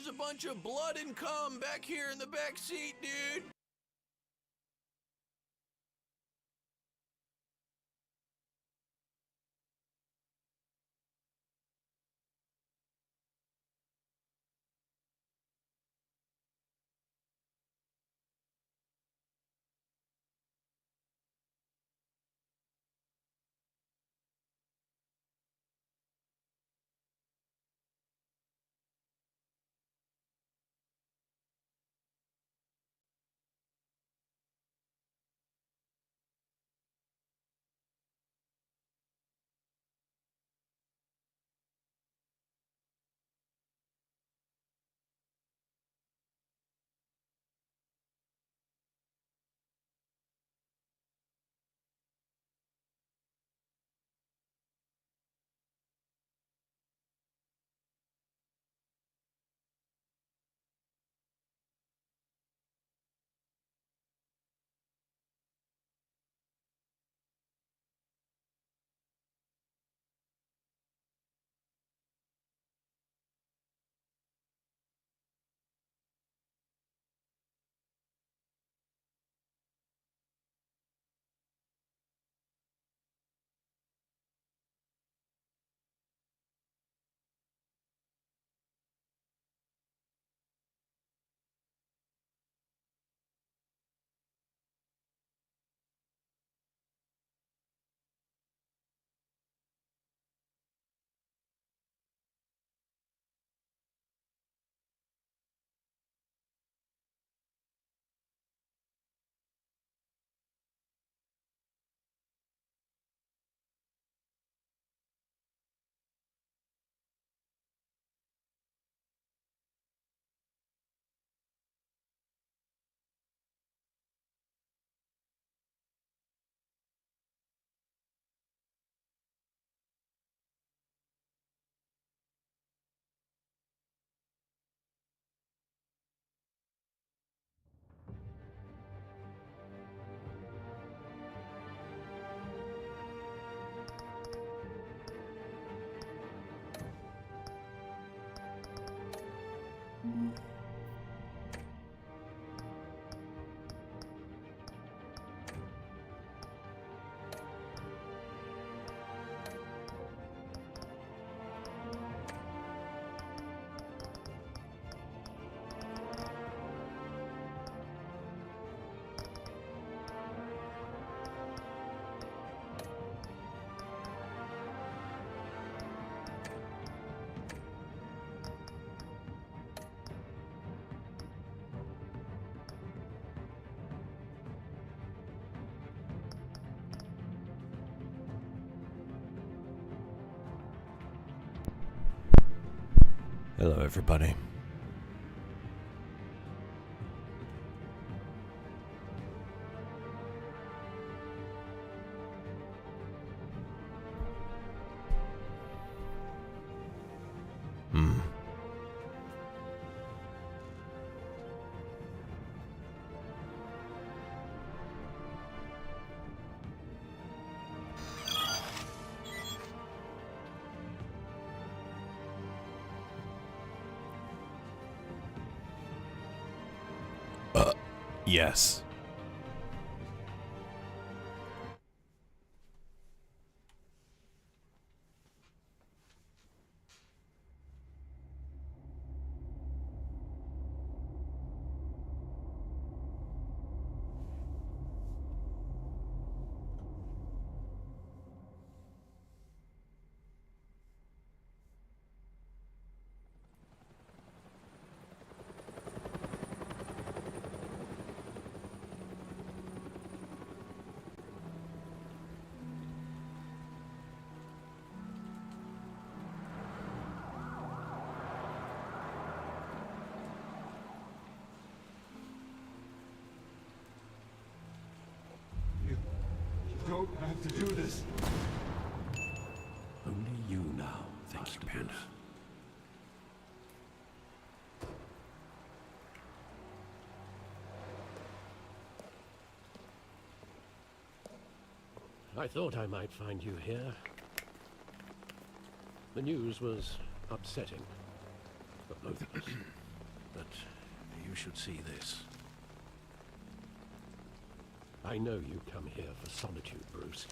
there's a bunch of blood and cum back here in the back seat, dude. Hello, everybody. Yes. You don't have to do this. Only you now. Thank you, Panda. I thought I might find you here. The news was upsetting for both of us. you should see this. I know you come here for solitude, Bruce.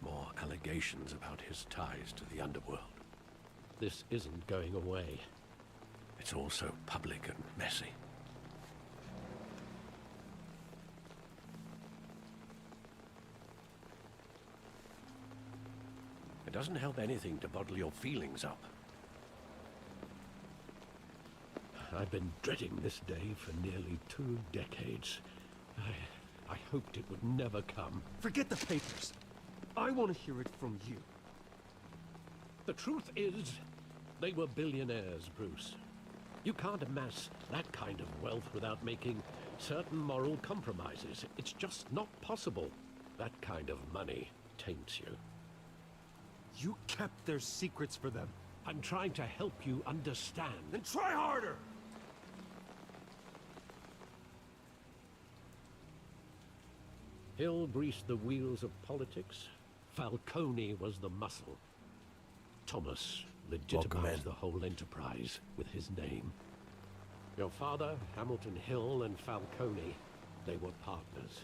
More allegations about his ties to the underworld. This isn't going away. It's all so public and messy. It doesn't help anything to bottle your feelings up. I've been dreading this day for nearly 2 decades. I hoped it would never come. Forget the papers. I want to hear it from you. The truth is, they were billionaires, Bruce. You can't amass that kind of wealth without making certain moral compromises. It's just not possible. That kind of money taints you. You kept their secrets for them. I'm trying to help you understand. Then try harder! Hill greased the wheels of politics. Falcone was the muscle. Thomas legitimized the whole enterprise with his name. Your father, Hamilton Hill, and Falcone, they were partners.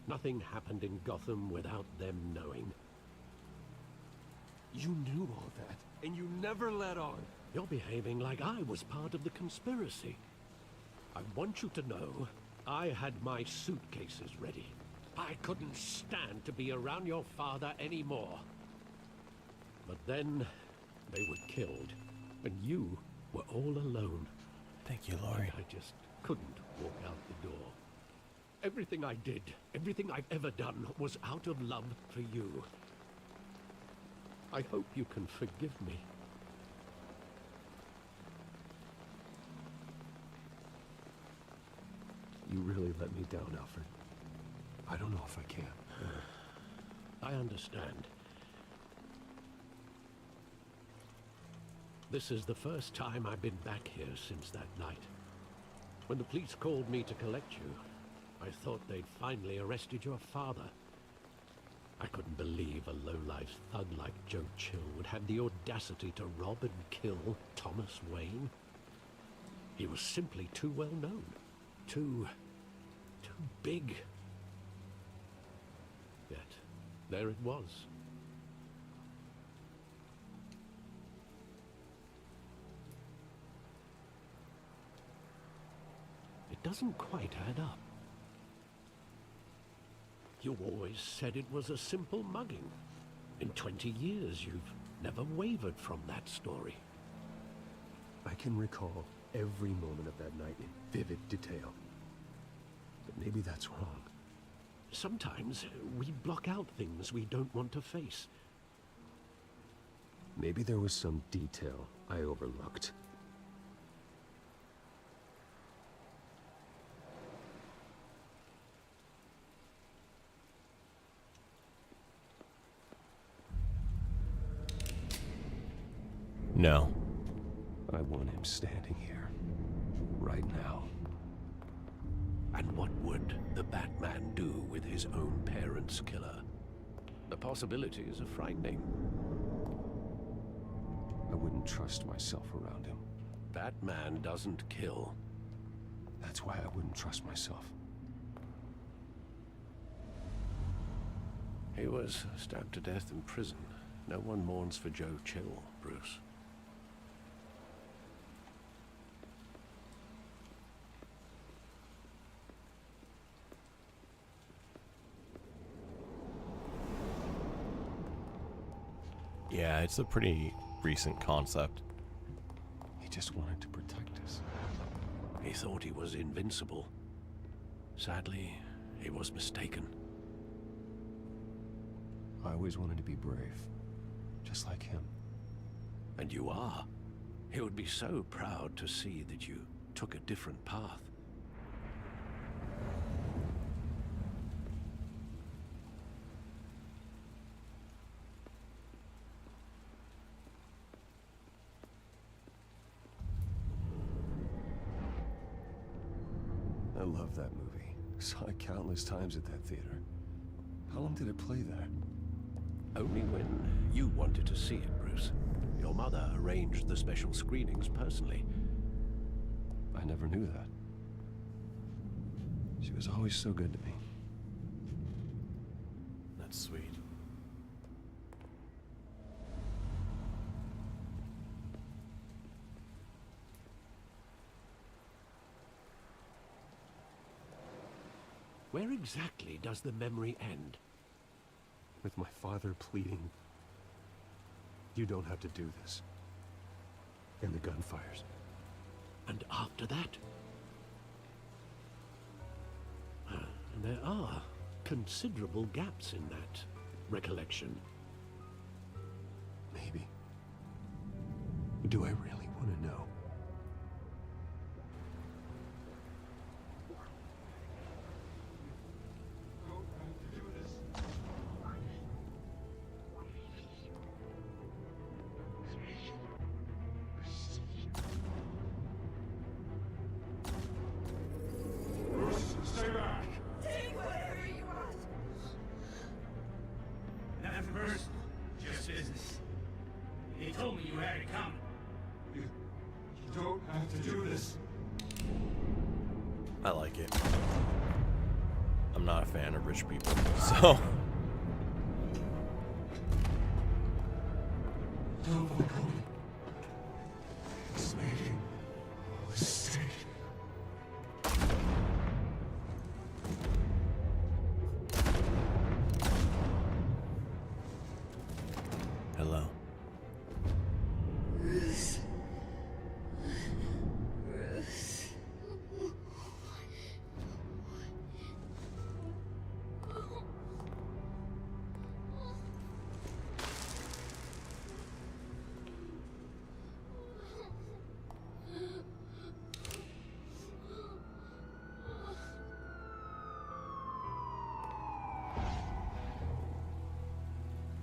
Nothing happened in Gotham without them knowing. You knew all that, and you never let on. You're behaving like I was part of the conspiracy. I want you to know, I had my suitcases ready. I couldn't stand to be around your father anymore. But then, they were killed, and you were all alone. Thank you, Laurie. I just couldn't walk out the door. Everything I did, everything I've ever done, was out of love for you. I hope you can forgive me. You really let me down, Alfred. I don't know if I can. I understand. This is the first time I've been back here since that night. When the police called me to collect you, I thought they'd finally arrested your father. I couldn't believe a low-life thug like Joe Chill would have the audacity to rob and kill Thomas Wayne. He was simply too well known. Too big. Yet, there it was. It doesn't quite add up. You always said it was a simple mugging. In 20 years, you've never wavered from that story. I can recall every moment of that night in vivid detail. But maybe that's wrong. Sometimes we block out things we don't want to face. Maybe there was some detail I overlooked. No. I want him standing here, right now. And what would the Batman do with his own parents' killer? The possibilities are frightening. I wouldn't trust myself around him. Batman doesn't kill. That's why I wouldn't trust myself. He was stabbed to death in prison. No one mourns for Joe Chill, Bruce. Yeah, it's a pretty recent concept. He just wanted to protect us. He thought he was invincible. Sadly, he was mistaken. I always wanted to be brave, just like him. And you are. He would be so proud to see that you took a different path. I love that movie. Saw it countless times at that theater. How long did it play there? Only when you wanted to see it, Bruce. Your mother arranged the special screenings personally. I never knew that. She was always so good to me. That's sweet. Where exactly does the memory end? With my father pleading, "You don't have to do this." And the gunfires. And after that? And there are considerable gaps in that recollection. Maybe. Do I really want to know? Stay back! Take whatever you want. Nothing personal, just business. He told me you had it coming. You don't have to do this. I like it. I'm not a fan of rich people, so... Don't let go. He's making a mistake. Hello.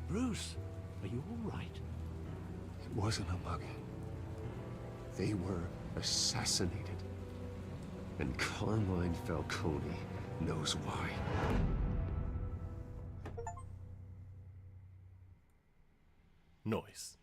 Bruce, are you all right? It wasn't a mug. They were assassinated. And Carmine Falcone knows why. Noise.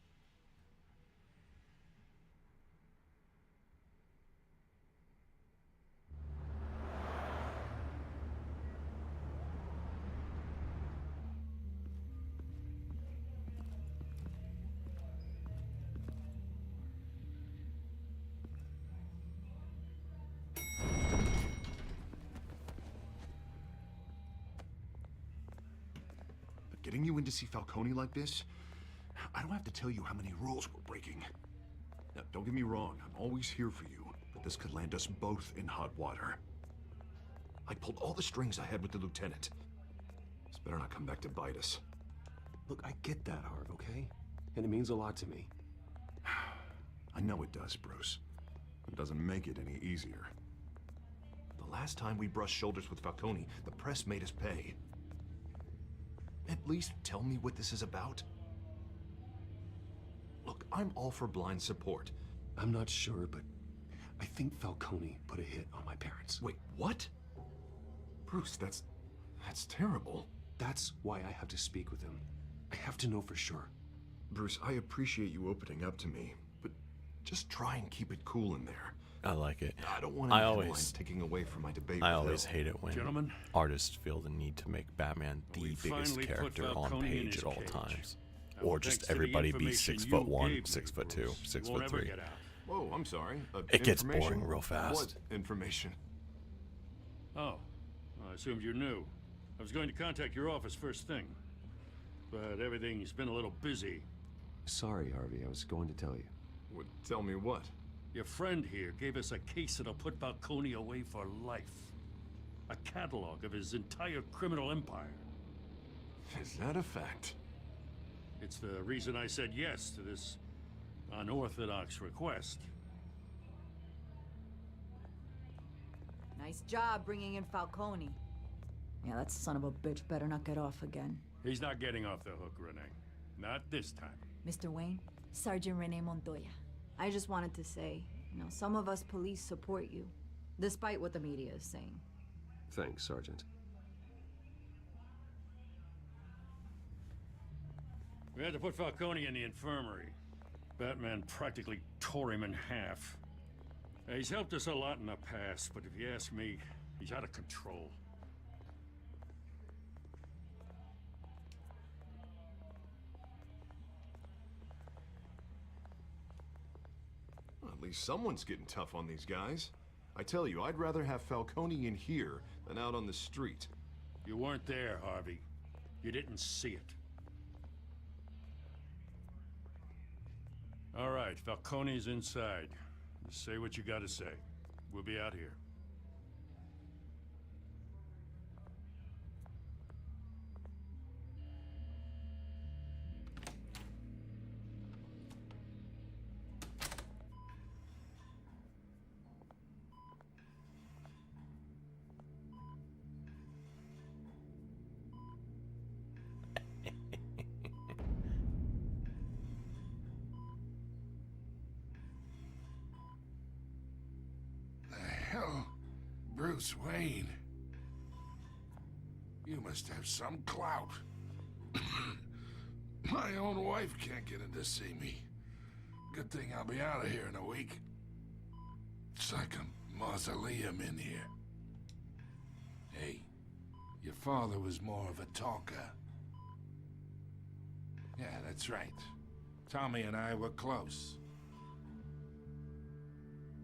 But getting you in to see Falcone like this, I don't have to tell you how many rules we're breaking. Now, don't get me wrong, I'm always here for you, but this could land us both in hot water. I pulled all the strings I had with the lieutenant. This better not come back to bite us. Look, I get that, Harv, okay? And it means a lot to me. I know it does, Bruce. It doesn't make it any easier. The last time we brushed shoulders with Falcone, the press made us pay. At least tell me what this is about. Look, I'm all for blind support. I'm not sure, but I think Falcone put a hit on my parents. Wait, what? Bruce, that's terrible. That's why I have to speak with him. I have to know for sure. Bruce, I appreciate you opening up to me, but just try and keep it cool in there. I like it. I don't want I any always- headlines taking away from my debate I with always Hill. hate it when Gentlemen, artists feel the need to make Batman the we biggest finally put character on Falcone in page his at all cage. times. Now, Or thanks just to the everybody be information 6'1", you gave me, 6'2", Bruce, you 6'3". won't ever get out. Whoa, I'm sorry. It gets Information? boring real fast. What information? Oh, I assumed you knew. I was going to contact your office first thing, but everything's been a little busy. Sorry, Harvey, I was going to tell you. Well, tell me what? Your friend here gave us a case that'll put Falcone away for life. A catalog of his entire criminal empire. Is that a fact? It's the reason I said yes to this unorthodox request. Nice job bringing in Falcone. Yeah, that son of a bitch better not get off again. He's not getting off the hook, Renee. Not this time. Mr. Wayne, Sergeant Rene Montoya. I just wanted to say, some of us police support you, despite what the media is saying. Thanks, Sergeant. We had to put Falcone in the infirmary. Batman practically tore him in half. He's helped us a lot in the past, but if you ask me, he's out of control. Well, at least someone's getting tough on these guys. I tell you, I'd rather have Falcone in here than out on the street. You weren't there, Harvey. You didn't see it. All right, Falcone's inside. Just say what you gotta say. We'll be out here. Hell, Bruce Wayne. You must have some clout. My own wife can't get in to see me. Good thing I'll be out of here in a week. It's like a mausoleum in here. Hey, your father was more of a talker. Yeah, that's right. Tommy and I were close.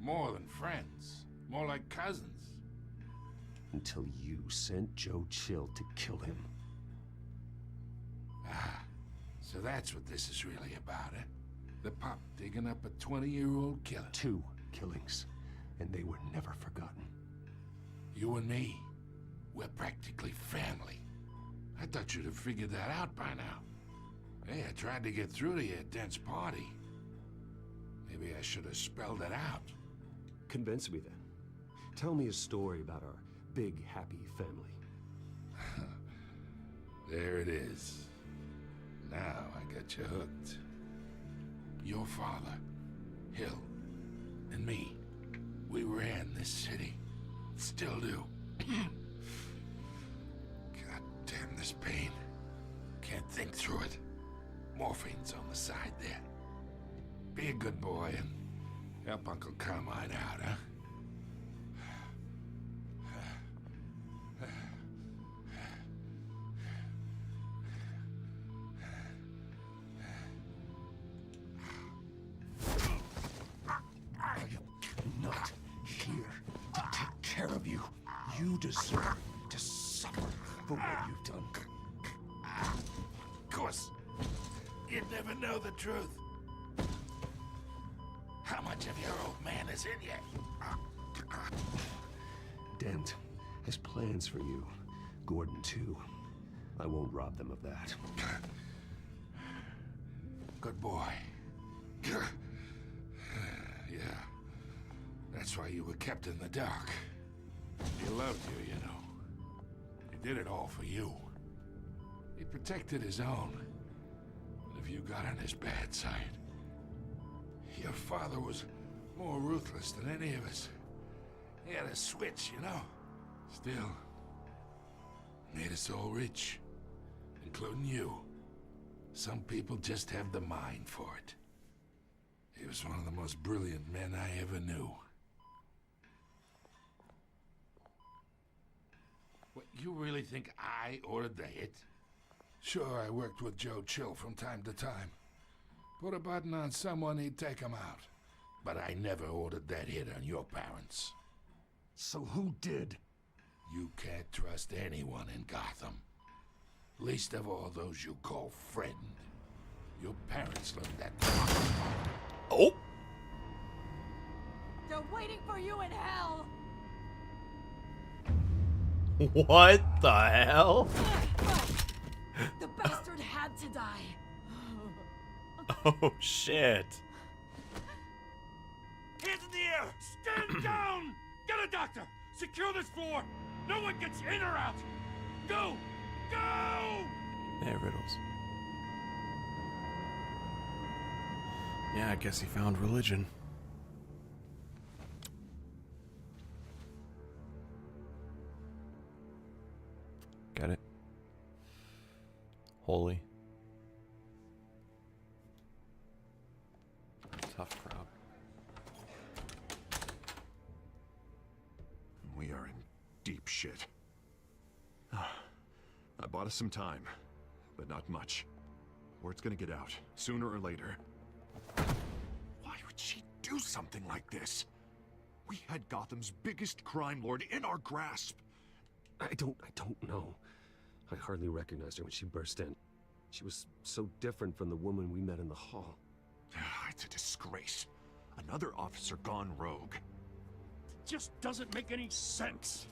More than friends. More like cousins. Until you sent Joe Chill to kill him. Ah, so that's what this is really about, eh? The pup digging up a 20-year-old killer. 2 killings, and they were never forgotten. You and me, we're practically family. I thought you'd have figured that out by now. Hey, I tried to get through to you at Dent's party. Maybe I should have spelled it out. Convince me then. Tell me a story about our big, happy family. There it is. Now I got you hooked. Your father, Hill, and me, we ran this city. Still do. God damn this pain. Can't think through it. Morphine's on the side there. Be a good boy and help Uncle Carmine out, huh? I am not here to take care of you. You deserve to suffer for what you've done. Of course. You'd never know the truth. How much of your old man is in you? Dent has plans for you. Gordon, too. I won't rob them of that. Good boy. Yeah. That's why you were kept in the dark. He loved you, you know. He did it all for you. He protected his own. And if you got on his bad side, your father was more ruthless than any of us. He had a switch, you know. Still, made us all rich, including you. Some people just have the mind for it. He was one of the most brilliant men I ever knew. What, you really think I ordered the hit? Sure, I worked with Joe Chill from time to time. Put a button on someone, he'd take him out. But I never ordered that hit on your parents. So who did? You can't trust anyone in Gotham. Least of all those you call friend. Your parents learned that. Oh! They're waiting for you in hell! What the hell? The bastard had to die. Oh, shit. Hands in the air! Stand down! Get a doctor! Secure this floor! No one gets in or out! Go! Go! Yeah, riddles. Yeah, I guess he found religion. Got it? Holy. Tough crowd. We are in deep shit. I bought us some time, but not much. Word's gonna get out, sooner or later. Why would she do something like this? We had Gotham's biggest crime lord in our grasp. I don't know. I hardly recognized her when she burst in. She was so different from the woman we met in the hall. It's a disgrace. Another officer gone rogue. Just doesn't make any sense.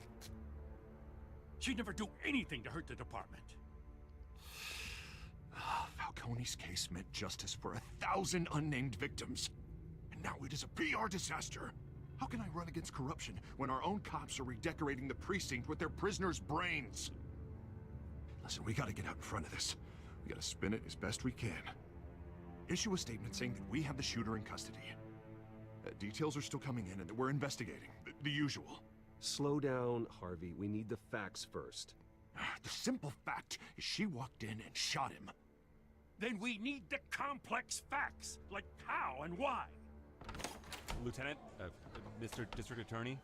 She'd never do anything to hurt the department. Falcone's case meant justice for 1,000 unnamed victims. And now it is a PR disaster. How can I run against corruption when our own cops are redecorating the precinct with their prisoners' brains? Listen, we gotta get out in front of this. We gotta spin it as best we can. Issue a statement saying that we have the shooter in custody. Details are still coming in and that we're investigating. The usual. Slow down, Harvey. We need the facts first. The simple fact is she walked in and shot him. Then we need the complex facts, like how and why. Lieutenant, Mr. District Attorney,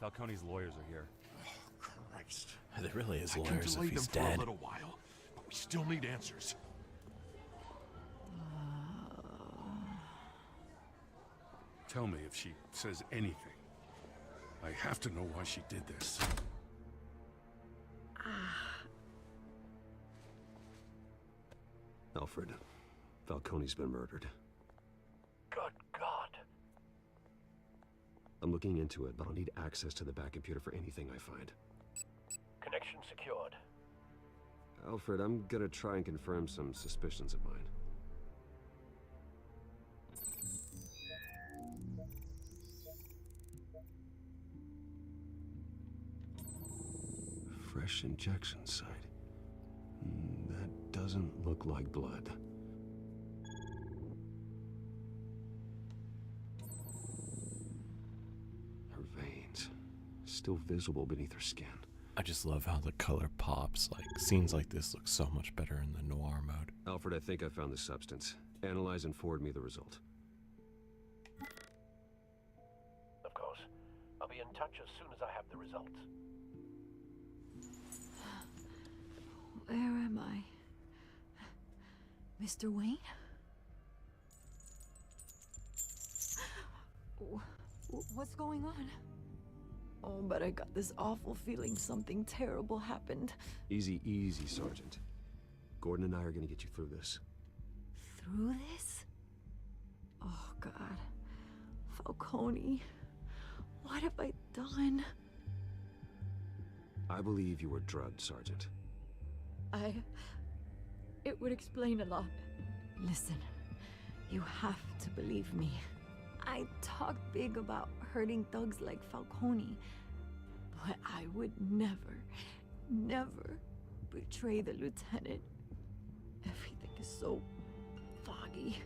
Falcone's lawyers are here. Oh, Christ. There really is I can lawyers delay if he's them for dead. a little while, but we still need answers. Tell me if she says anything. I have to know why she did this. Alfred, Falcone's been murdered. Good God. I'm looking into it, but I'll need access to the back computer for anything I find. Connection secured. Alfred, I'm gonna try and confirm some suspicions of mine. Fresh injection site. That doesn't look like blood. Her veins, still visible beneath her skin. I just love how the color pops. Like, scenes like this look so much better in the noir mode. Alfred, I think I found the substance. Analyze and forward me the result. Of course. I'll be in touch as soon as I have the results. Where am I? Mr. Wayne? What's going on? Oh, but I got this awful feeling something terrible happened. Easy, easy, Sergeant. Gordon and I are gonna get you through this. Through this? Oh, God. Falcone. What have I done? I believe you were drugged, Sergeant. It would explain a lot. Listen, you have to believe me. I talked big about hurting thugs like Falcone, but I would never, never betray the lieutenant. Everything is so foggy.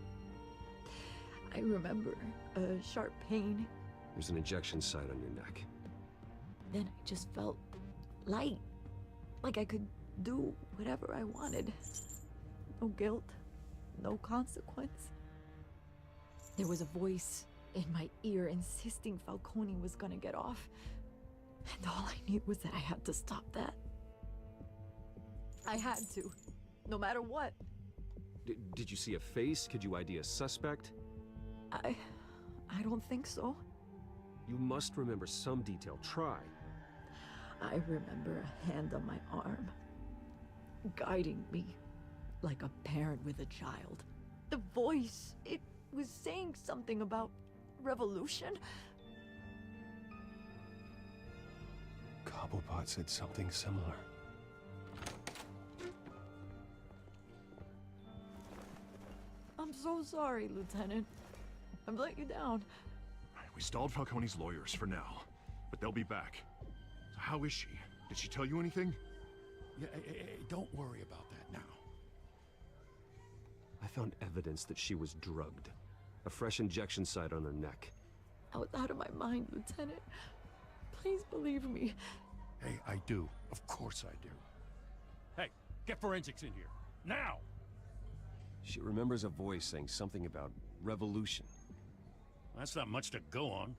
I remember a sharp pain. There's an injection site on your neck. Then I just felt light, like I could do whatever I wanted. No guilt, no consequence. There was a voice in my ear insisting Falcone was gonna get off. And all I knew was that I had to stop that. I had to, no matter what. Did you see a face? Could you ID a suspect? I don't think so. You must remember some detail. Try. I remember a hand on my arm, guiding me like a parent with a child. The voice, it was saying something about revolution. Cobblepot said something similar. I'm so sorry, Lieutenant. I've let you down. We stalled Falcone's lawyers for now, but they'll be back. So how is she? Did she tell you anything? Yeah, don't worry about that now. I found evidence that she was drugged. A fresh injection site on her neck. I was out of my mind, Lieutenant. Please believe me. Hey, I do. Of course I do. Hey, get forensics in here. Now! She remembers a voice saying something about revolution. That's not much to go on.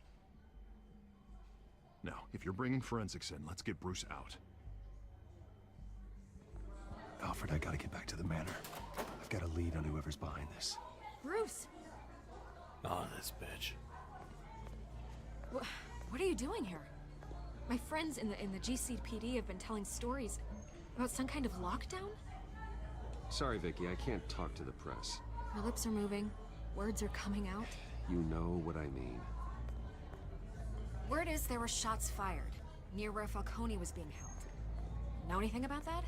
Now, if you're bringing forensics in, let's get Bruce out. Alfred, I gotta get back to the manor. I've got a lead on whoever's behind this. Bruce! Oh, this bitch. What are you doing here? My friends in the GCPD have been telling stories about some kind of lockdown? Sorry, Vicky, I can't talk to the press. My lips are moving. Words are coming out. You know what I mean. Word is there were shots fired near where Falcone was being held. Know anything about that?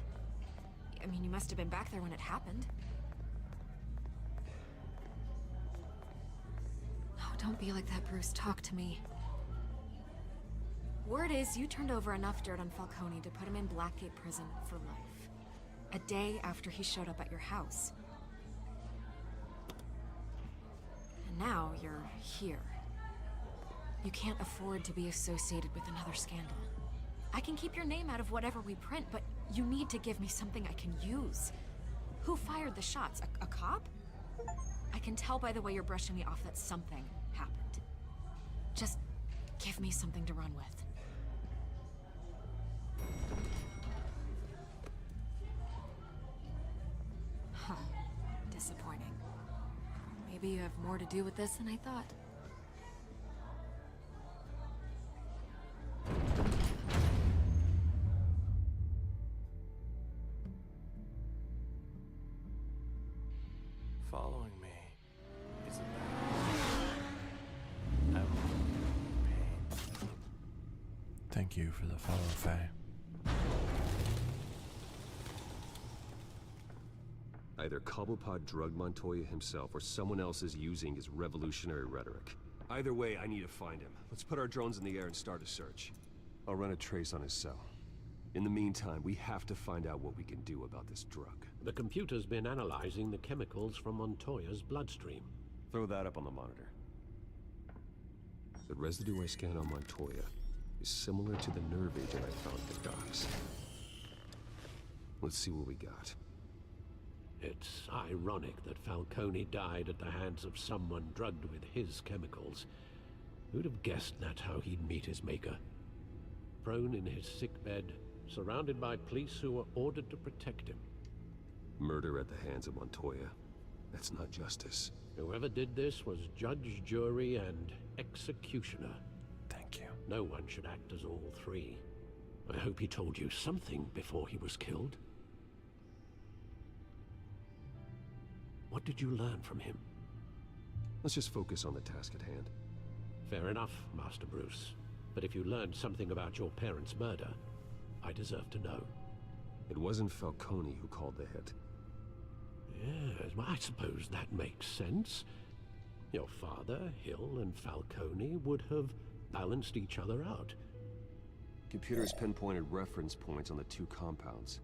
I mean, you must have been back there when it happened. Oh, don't be like that, Bruce. Talk to me. Word is you turned over enough dirt on Falcone to put him in Blackgate Prison for life. A day after he showed up at your house. And now you're here. You can't afford to be associated with another scandal. I can keep your name out of whatever we print, but you need to give me something I can use. Who fired the shots? A cop? I can tell by the way you're brushing me off that something happened. Just give me something to run with. Huh. Disappointing. Maybe you have more to do with this than I thought. Following me is a pain. Thank you for the follow, Faye. Either Cobblepot drugged Montoya himself, or someone else is using his revolutionary rhetoric. Either way, I need to find him. Let's put our drones in the air and start a search. I'll run a trace on his cell. In the meantime, we have to find out what we can do about this drug. The computer's been analyzing the chemicals from Montoya's bloodstream. Throw that up on the monitor. The residue I scanned on Montoya is similar to the nerve agent I found at the docks. Let's see what we got. It's ironic that Falcone died at the hands of someone drugged with his chemicals. Who'd have guessed that's how he'd meet his maker? Prone in his sickbed, surrounded by police who were ordered to protect him. Murder at the hands of Montoya. That's not justice. Whoever did this was judge, jury, and executioner. Thank you. No one should act as all three. I hope he told you something before he was killed. What did you learn from him? Let's just focus on the task at hand. Fair enough, Master Bruce. But if you learned something about your parents' murder, I deserve to know. It wasn't Falcone who called the hit. Yes, well, I suppose that makes sense. Your father, Hill, and Falcone would have balanced each other out. Computers pinpointed reference points on the two compounds.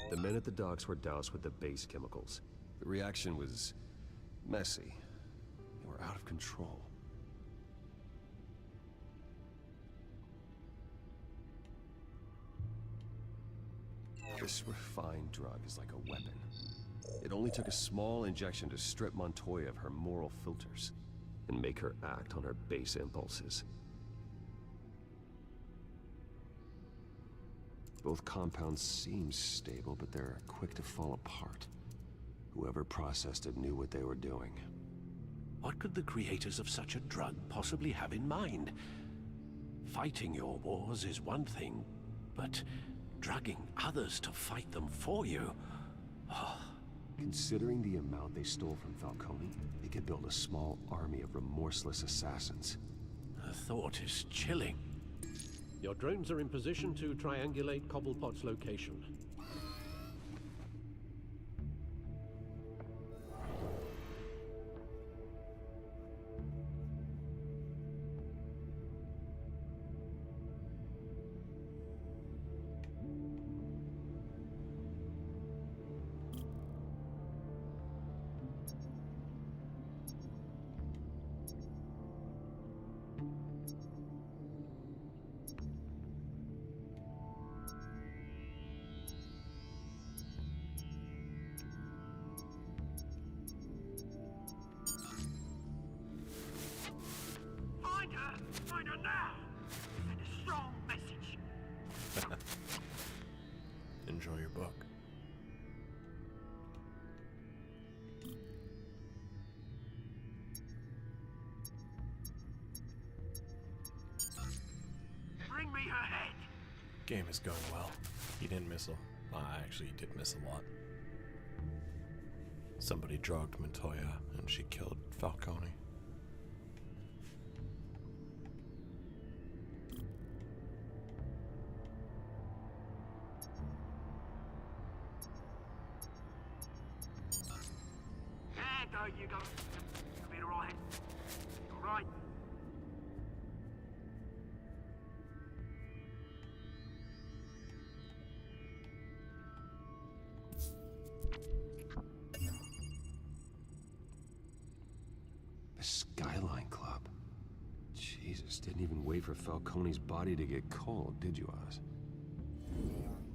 The men at the docks were doused with the base chemicals. The reaction was messy. They were out of control. This refined drug is like a weapon. It only took a small injection to strip Montoya of her moral filters and make her act on her base impulses. Both compounds seem stable, but they're quick to fall apart. Whoever processed it knew what they were doing. What could the creators of such a drug possibly have in mind? Fighting your wars is one thing, but drugging others to fight them for you? Considering the amount they stole from Falcone, they could build a small army of remorseless assassins. The thought is chilling. Your drones are in position to triangulate Cobblepot's location. book. Bring me her head. Game is going well. He didn't miss a lot. Actually, he did miss a lot. Somebody drugged Montoya, and she killed Falcone. There you go. You'll be alright. Alright. The Skyline Club. Jesus, didn't even wait for Falcone's body to get cold, did you, Oz?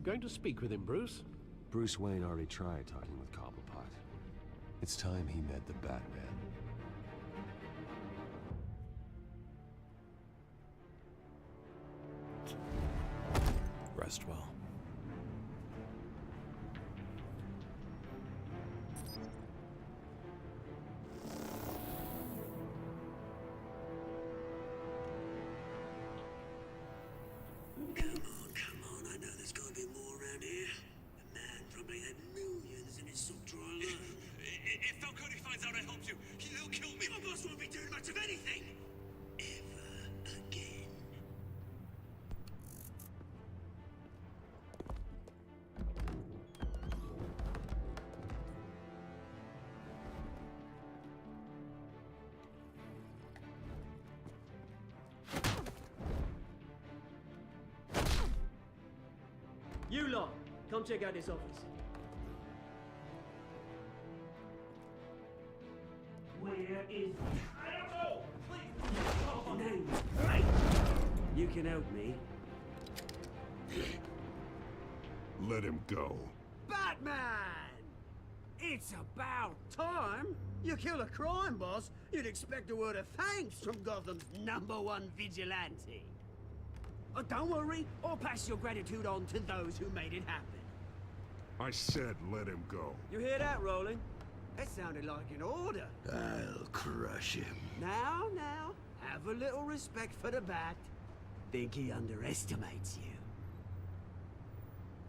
Going to speak with him, Bruce? Bruce Wayne already tried talking with Cobblepot. It's time he met the Batman. Rest well. Come on, I know there's gotta be more around here. The man probably had millions in his soft dry loan. If Falcone finds out I helped you, he'll kill me. My boss won't be doing much of anything. Ever again. You lot, come check out this office. Where is animal? Please. Name, right? You can help me. Let him go. Batman! It's about time. You kill a crime boss, you'd expect a word of thanks from Gotham's #1 vigilante. Oh, don't worry, I'll pass your gratitude on to those who made it happen. I said let him go. You hear that, Roland? That sounded like an order. I'll crush him. Now, have a little respect for the Bat. Think he underestimates you.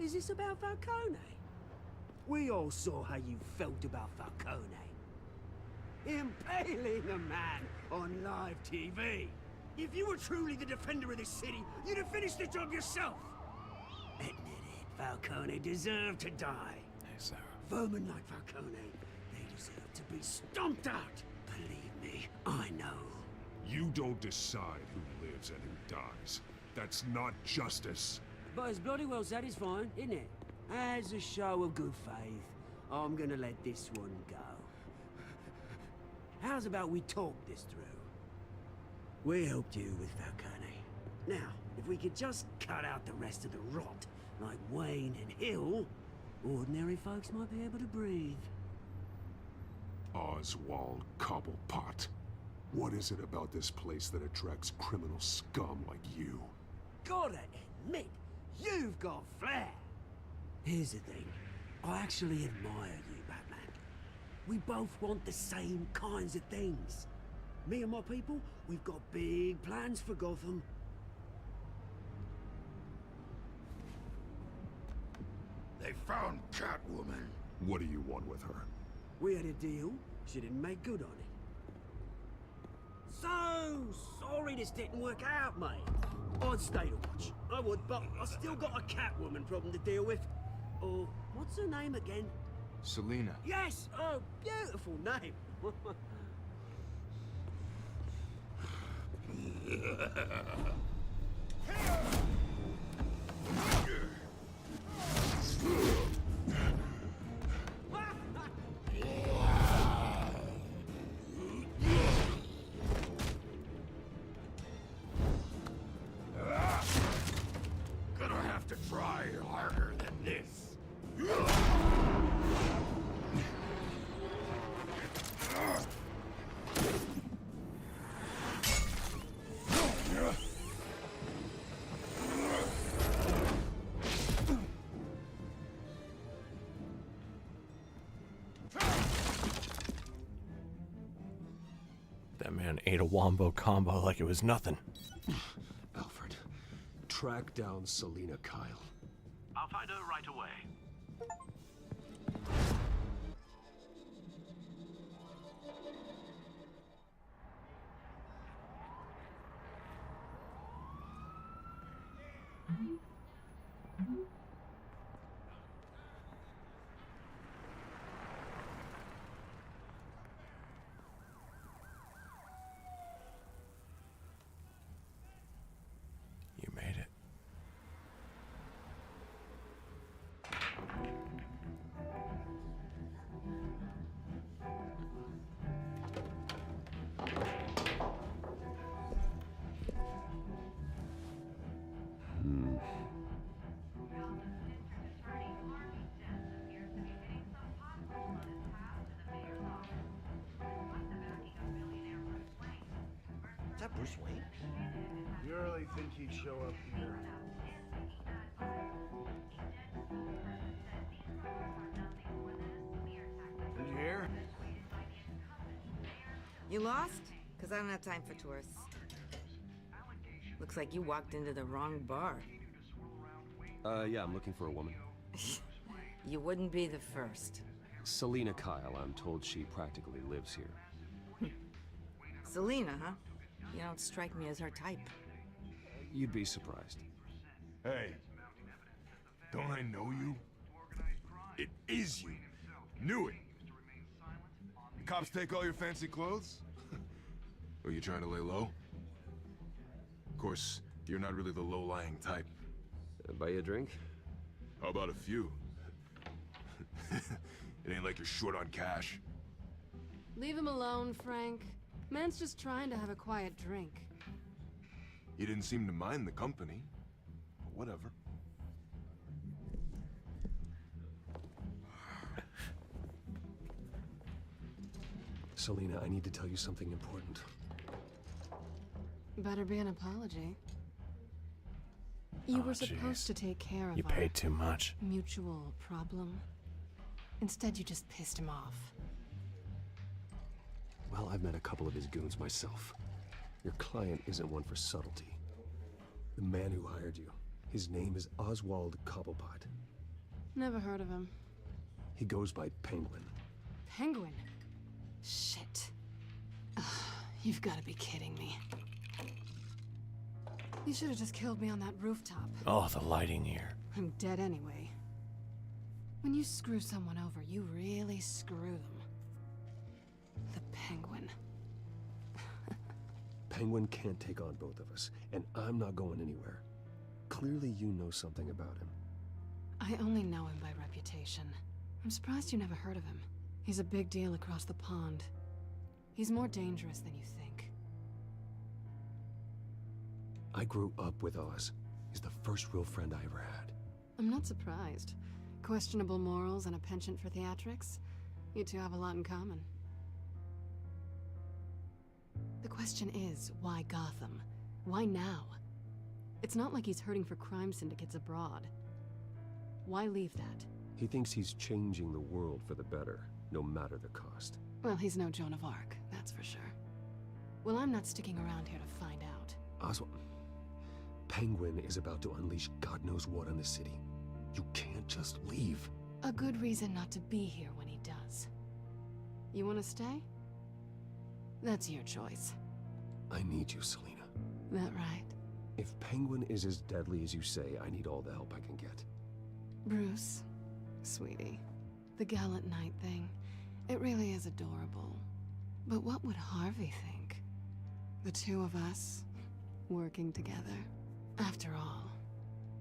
Is this about Falcone? We all saw how you felt about Falcone. Impaling a man on live TV. If you were truly the defender of this city, you'd have finished the job yourself. Admit it, Falcone deserved to die. Hey, Sarah. Vermin like Falcone, they deserve to be stomped out. Believe me, I know. You don't decide who lives and who dies. That's not justice. But it's bloody well satisfying, isn't it? As a show of good faith, I'm gonna let this one go. How's about we talk this through? We helped you with Falcone. Now, if we could just cut out the rest of the rot, like Wayne and Hill, ordinary folks might be able to breathe. Oswald Cobblepot. What is it about this place that attracts criminal scum like you? Gotta admit, you've got flair. Here's the thing. I actually admire you, Batman. We both want the same kinds of things. Me and my people, we've got big plans for Gotham. They found Catwoman. What do you want with her? We had a deal. She didn't make good on it. So sorry this didn't work out, mate. I'd stay to watch. I would, but I still got a Catwoman problem to deal with. Oh, what's her name again? Selena. Yes! Oh, beautiful name. Gonna have to try harder than this. That man ate a wombo combo like it was nothing. Alfred, track down Selina Kyle. I'll find her right away. You made it. Is that Bruce Wayne? You really think he'd show up here? Did you hear? You lost? Because I don't have time for tourists. Looks like you walked into the wrong bar. Yeah, I'm looking for a woman. You wouldn't be the first. Selina Kyle, I'm told she practically lives here. Selina, huh? You don't strike me as her type. You'd be surprised. Hey, don't I know you? It is you. Knew it. The cops take all your fancy clothes? Are you trying to lay low? Of course, you're not really the low-lying type. Buy you a drink? How about a few? It ain't like you're short on cash. Leave him alone, Frank. Man's just trying to have a quiet drink. You didn't seem to mind the company. But whatever. Selina, I need to tell you something important. Better be an apology. You were supposed to take care of You our paid too much. mutual problem. Instead, you just pissed him off. Well, I've met a couple of his goons myself. Your client isn't one for subtlety. The man who hired you, his name is Oswald Cobblepot. Never heard of him. He goes by Penguin. Penguin? Shit. Ugh, you've got to be kidding me. You should have just killed me on that rooftop. Oh, the lighting here. I'm dead anyway. When you screw someone over, you really screw them. The Penguin. Penguin can't take on both of us, and I'm not going anywhere. Clearly you know something about him. I only know him by reputation. I'm surprised you never heard of him. He's a big deal across the pond. He's more dangerous than you think. I grew up with Oz. He's the first real friend I ever had. I'm not surprised. Questionable morals and a penchant for theatrics. You two have a lot in common. The question is, why Gotham? Why now? It's not like he's hurting for crime syndicates abroad. Why leave that? He thinks he's changing the world for the better, no matter the cost. Well, he's no Joan of Arc, that's for sure. Well, I'm not sticking around here to find out. Oswald, Penguin is about to unleash God knows what on the city. You can't just leave. A good reason not to be here when he does. You want to stay? That's your choice. I need you, Selina. That right? If Penguin is as deadly as you say, I need all the help I can get. Bruce, sweetie, the gallant knight thing, it really is adorable. But what would Harvey think? The two of us, working together. After all,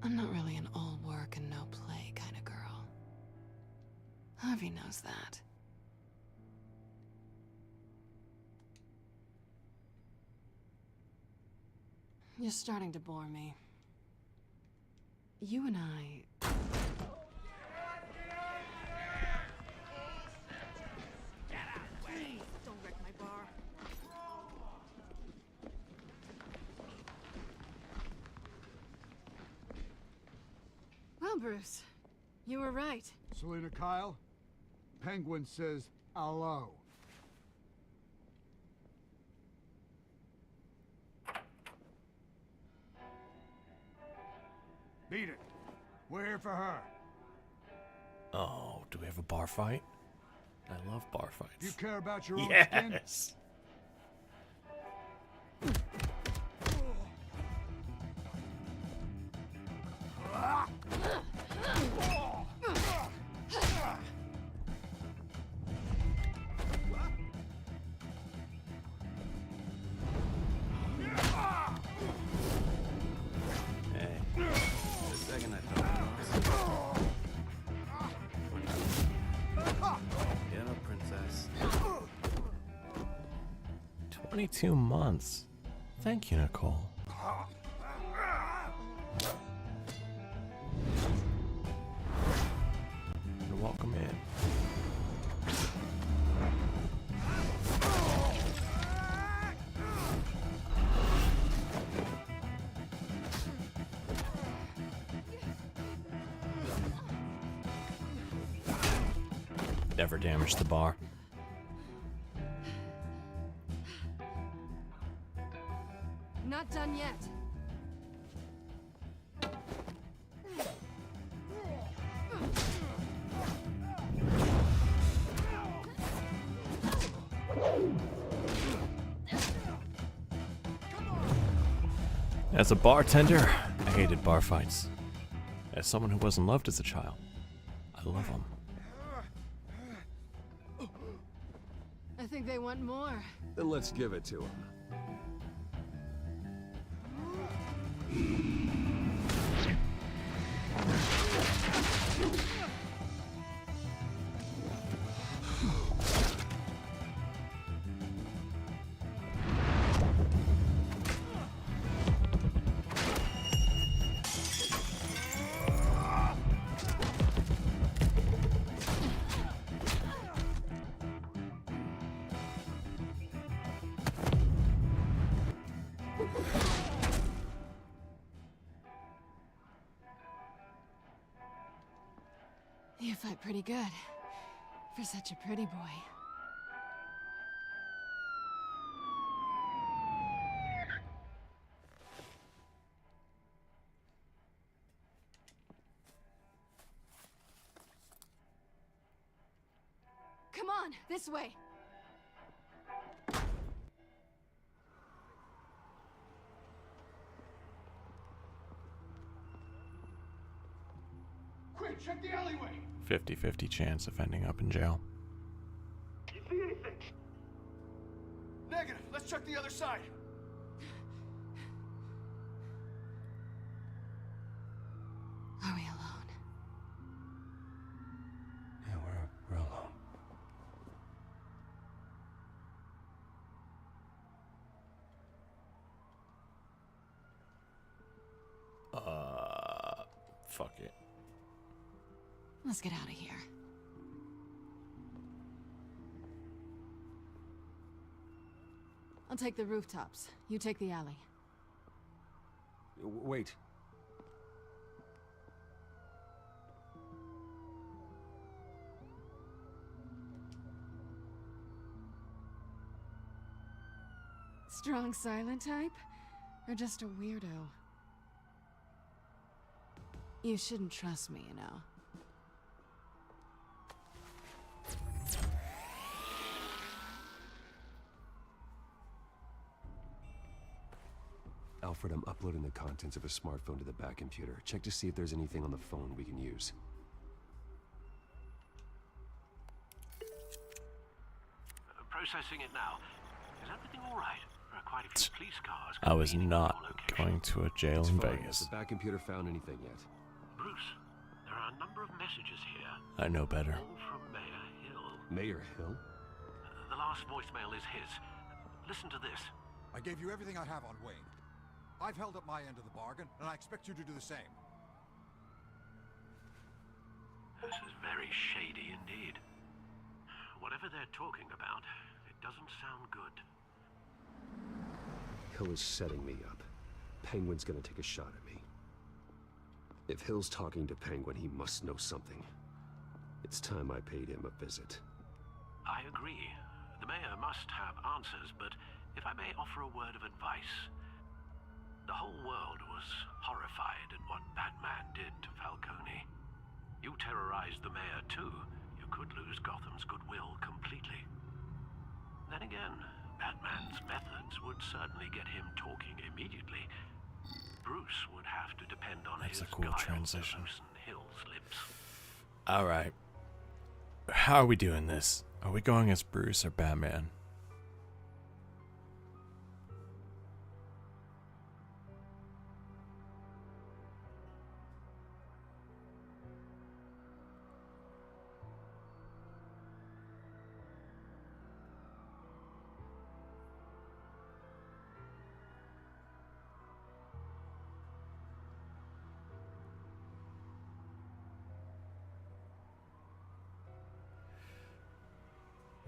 I'm not really an all work and no play kind of girl. Harvey knows that. You're starting to bore me. You and I... Please, don't wreck my bar. Well, Bruce, you were right. Selina Kyle, Penguin says hello. Beat it. We're here for her. Oh, do we have a bar fight? I love bar fights. You care about your own skin? Yes. Hey, the second I thought get up, princess. 22 months. Thank you, Nicole. You're welcome in. Never damage the bar. Not done yet. As a bartender, I hated bar fights. As someone who wasn't loved as a child, I love them. I think they want more. Then let's give it to him. You fight pretty good. For such a pretty boy. Come on, this way. Quick, check the alleyway. 50-50 chance of ending up in jail. You see anything? Negative. Let's check the other side. Are we alone? Yeah, we're alone. Fuck it. Let's get out of here. I'll take the rooftops. You take the alley. Wait. Strong silent type? Or just a weirdo? You shouldn't trust me, you know. Alfred, I'm uploading the contents of a smartphone to the back computer. Check to see if there's anything on the phone we can use. Processing it now. Is everything all right? There are quite a few police cars. I was not going to a jail in Fine. Vegas. Has the back computer found anything yet? Bruce, there are a number of messages here. I know better. All from Mayor Hill. Mayor Hill? The last voicemail is his. Listen to this. I gave you everything I have on Wayne. I've held up my end of the bargain, and I expect you to do the same. This is very shady indeed. Whatever they're talking about, it doesn't sound good. Hill is setting me up. Penguin's gonna take a shot at me. If Hill's talking to Penguin, he must know something. It's time I paid him a visit. I agree. The mayor must have answers, but if I may offer a word of advice, The whole world was horrified at what Batman did to Falcone. You terrorized the mayor too. You could lose Gotham's goodwill completely. Then again, Batman's methods would certainly get him talking immediately. Bruce would have to depend on That's his a cool guile transition. to loosen Hill's lips. All right. How are we doing this? Are we going as Bruce or Batman?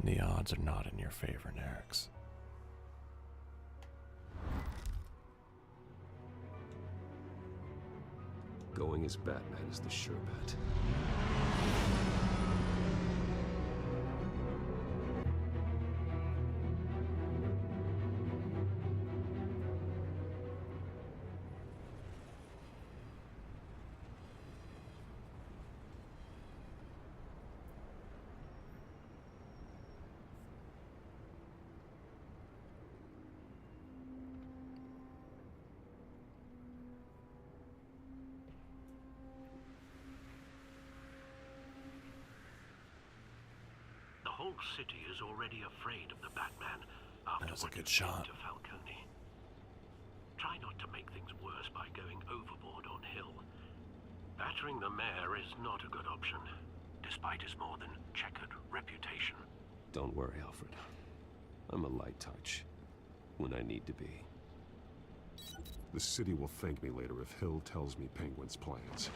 The odds are not in your favor, Nerix. Going as Batman is the sure bet. The whole city is already afraid of the Batman after That was a what good he did shot. to Falcone. Try not to make things worse by going overboard on Hill. Battering the mayor is not a good option, despite his more than checkered reputation. Don't worry, Alfred. I'm a light touch when I need to be. The city will thank me later if Hill tells me Penguin's plans.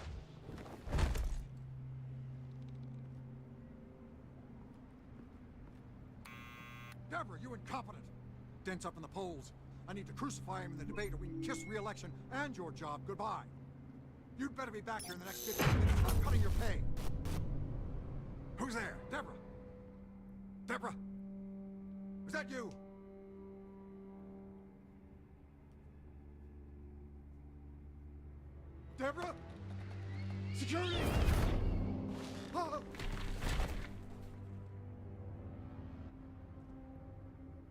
Deborah, you incompetent! Dent's up in the polls. I need to crucify him in the debate or we can kiss re-election and your job goodbye. You'd better be back here in the next 15 minutes or I'm cutting your pay. Who's there? Deborah? Deborah? Is that you? Deborah? Security! Oh.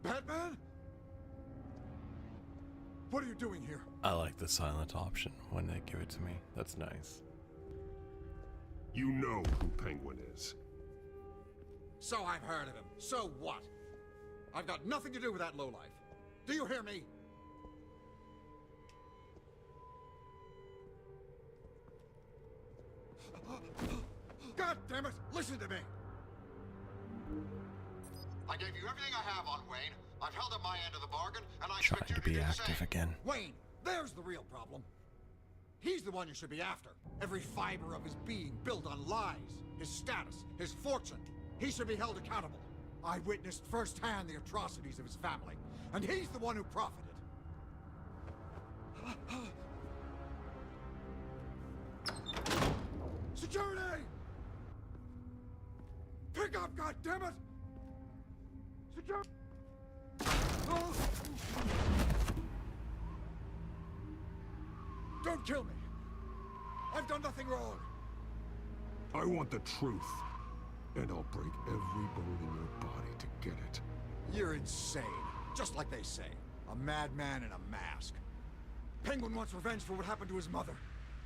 Batman? What are you doing here? I like the silent option when they give it to me. That's nice. You know who Penguin is. So I've heard of him. So what? I've got nothing to do with that lowlife. Do you hear me? God damn it! Listen to me! I gave you everything I have on Wayne. I've held up my end of the bargain, and I expect you to be do the active same. again. Wayne, there's the real problem. He's the one you should be after. Every fiber of his being built on lies, his status, his fortune. He should be held accountable. I witnessed firsthand the atrocities of his family, and he's the one who profited. Security! Pick up, goddammit! Security! Oh. Don't kill me! I've done nothing wrong! I want the truth, and I'll break every bone in your body to get it. You're insane. Just like they say. A madman in a mask. Penguin wants revenge for what happened to his mother.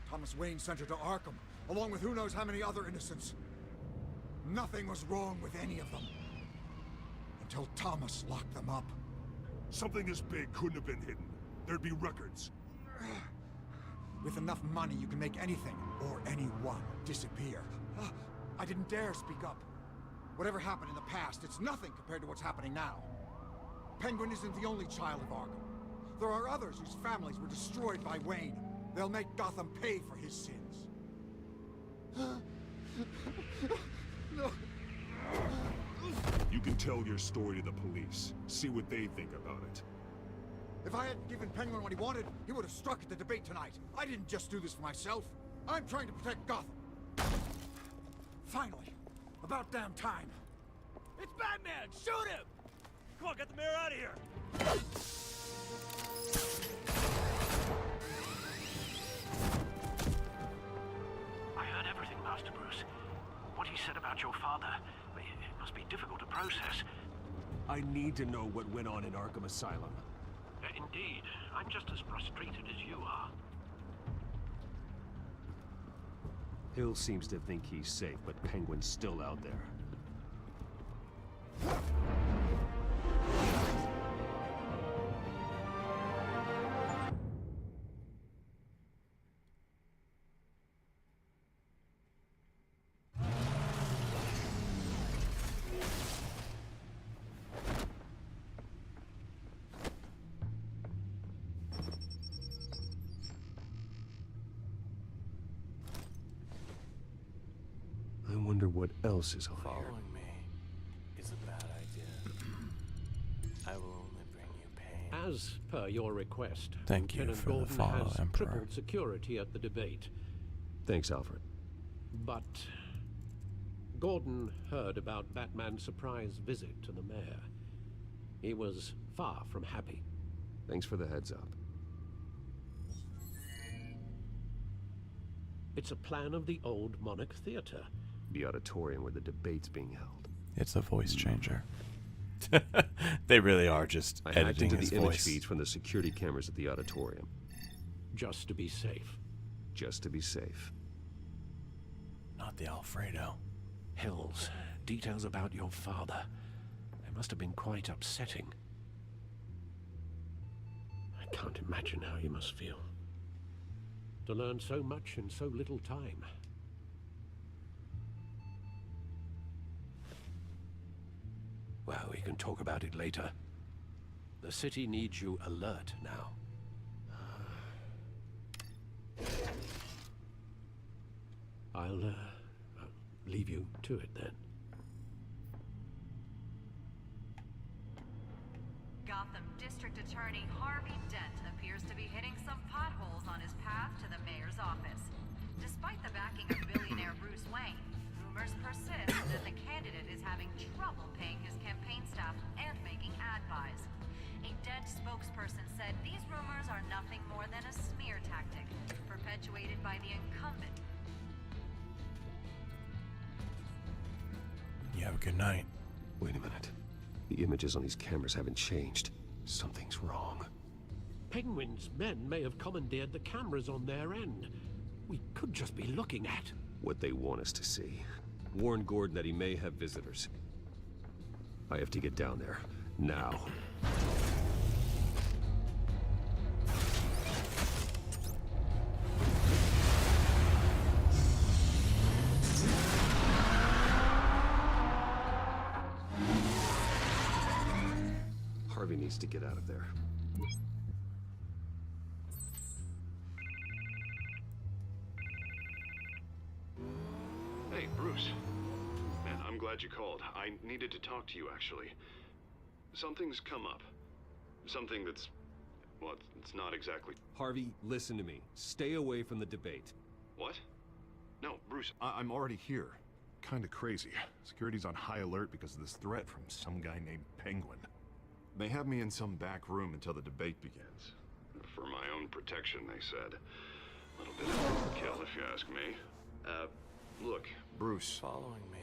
Thomas Wayne sent her to Arkham, along with who knows how many other innocents. Nothing was wrong with any of them. Until Thomas locked them up. Something this big couldn't have been hidden. There'd be records. With enough money, you can make anything, or anyone, disappear. I didn't dare speak up. Whatever happened in the past, it's nothing compared to what's happening now. Penguin isn't the only child of Arkham. There are others whose families were destroyed by Wayne. They'll make Gotham pay for his sins. No. You can tell your story to the police. See what they think about it. If I hadn't given Penguin what he wanted, he would have struck at the debate tonight. I didn't just do this for myself. I'm trying to protect Gotham. Finally. About damn time. It's Batman! Shoot him! Come on, get the mayor out of here! I need to know what went on in Arkham Asylum. Indeed. I'm just as frustrated as you are. Hill seems to think he's safe, but Penguin's still out there. I wonder what else is on here. Following me is a bad idea. I will only bring you pain. As per your request, Thank you Lieutenant for the Gordon follow, has Emperor. tripled security at the debate. Thanks, Alfred. But Gordon heard about Batman's surprise visit to the mayor. He was far from happy. Thanks for the heads up. It's a plan of the old Monarch Theater. The auditorium where the debate's being held. It's a voice changer. They really are just I hacked editing into his the image voice. feeds from the security cameras at the auditorium. Just to be safe. Just to be safe. Not the Alfredo. Hills, details about your father. They must have been quite upsetting. I can't imagine how you must feel. To learn so much in so little time. Well, we can talk about it later. The city needs you alert now. I'll leave you to it then. Gotham District Attorney Harvey Dent appears to be hitting some potholes on his path to the mayor's office. Despite the backing of billionaire Bruce Wayne, rumors persist that the candidate is having trouble paying his campaign staff and making ad buys. A Dent spokesperson said these rumors are nothing more than a smear tactic, perpetuated by the incumbent. You have a good night. Wait a minute. The images on these cameras haven't changed. Something's wrong. Penguin's men may have commandeered the cameras on their end. We could just be looking at What they want us to see. Warn Gordon that he may have visitors. I have to get down there. Now. Harvey needs to get out of there. Hey, Bruce. Man, I'm glad you called. I needed to talk to you, actually. Something's come up. Something that's... well, it's not exactly... Harvey, listen to me. Stay away from the debate. What? No, Bruce, I'm already here. Kinda crazy. Security's on high alert because of this threat from some guy named Penguin. They have me in some back room until the debate begins. For my own protection, they said. A little bit of overkill, if you ask me. Look, Bruce. Following me.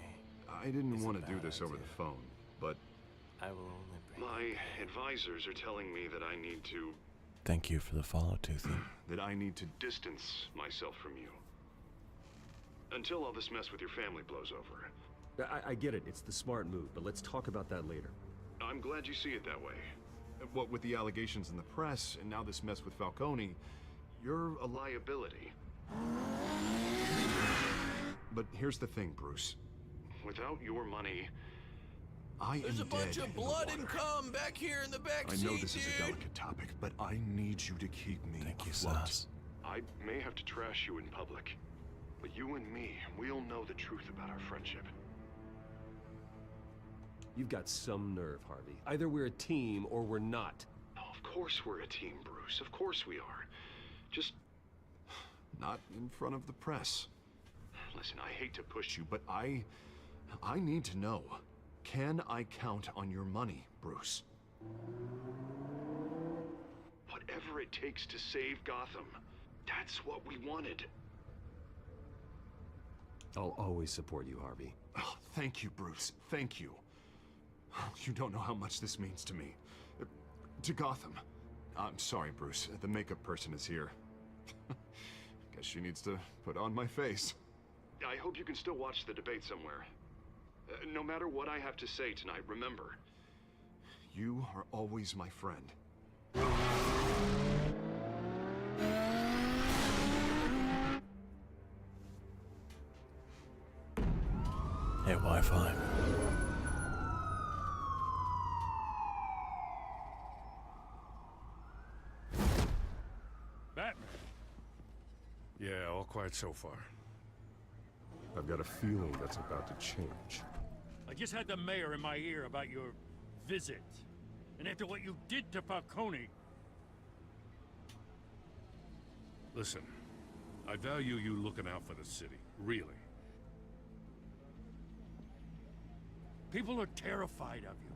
I didn't want to do this over the phone, but I will only bring my advisors are telling me that I need to... Thank you for the follow, Toothy. that I need to distance myself from you. Until all this mess with your family blows over. I get it. It's the smart move, but let's talk about that later. I'm glad you see it that way. What with the allegations in the press, and now this mess with Falcone, you're a liability. But here's the thing, Bruce. Without your money, I am dead. There's a bunch of in the blood water. and cum back here in the back I seat, know this is a dude. delicate topic, but I need you to keep me afloat. I may have to trash you in public, but you and me, we'll know the truth about our friendship. You've got some nerve, Harvey. Either we're a team or we're not. Oh, of course we're a team, Bruce. Of course we are. Just not in front of the press. Listen, I hate to push you, but I need to know. Can I count on your money, Bruce? Whatever it takes to save Gotham. That's what we wanted. I'll always support you, Harvey. Oh, thank you, Bruce. Thank you. You don't know how much this means to me. To Gotham. I'm sorry, Bruce. The makeup person is here. Guess she needs to put on my face. I hope you can still watch the debate somewhere. No matter what I have to say tonight, remember, you are always my friend. Hey, Wi-Fi. Batman. Yeah, all quiet so far. I've got a feeling that's about to change. I just had the mayor in my ear about your visit. And after what you did to Falcone... Listen, I value you looking out for the city, really. People are terrified of you,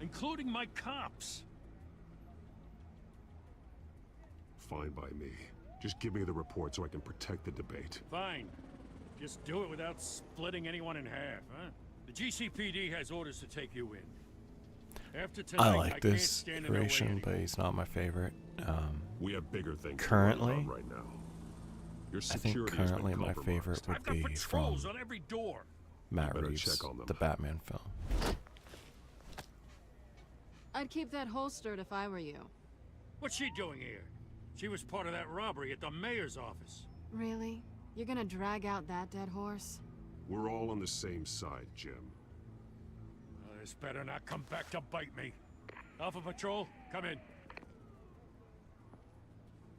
including my cops. Fine by me. Just give me the report so I can protect the debate. Fine. Just do it without splitting anyone in half, huh? The GCPD has orders to take you in. After tonight, I like this iteration, but he's not my favorite. We have bigger things currently, to worry about right now. Your I think security has been currently my favorite would be from on every door. Matt Better Reeves, check on them. the Batman film. I'd keep that holstered if I were you. What's she doing here? She was part of that robbery at the mayor's office. Really? You're gonna drag out that dead horse? We're all on the same side, Jim. This better not come back to bite me. Alpha Patrol, come in.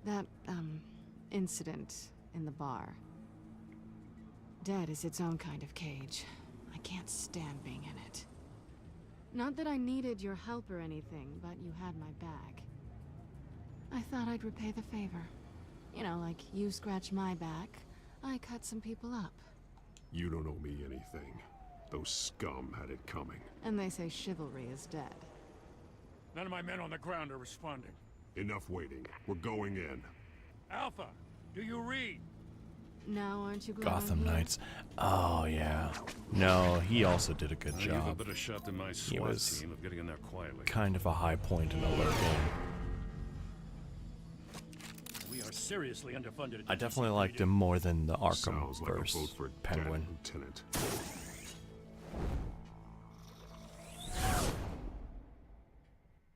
That, incident in the bar. Dead is its own kind of cage. I can't stand being in it. Not that I needed your help or anything, but you had my back. I thought I'd repay the favor. You know, like you scratch my back, I cut some people up. You don't owe me anything. Those scum had it coming. And they say chivalry is dead. None of my men on the ground are responding. Enough waiting. We're going in. Alpha, do you read? Now aren't you glad Gotham I'm here? Knights. Oh yeah. No, he also did a good You have a job. better shot than my He SWAT was team of getting in there quietly. kind of a high point in the lurk game. We are seriously underfunded. at I the definitely GCPD. liked him more than the Sounds Arkham like a verse vote for Penguin. Lieutenant.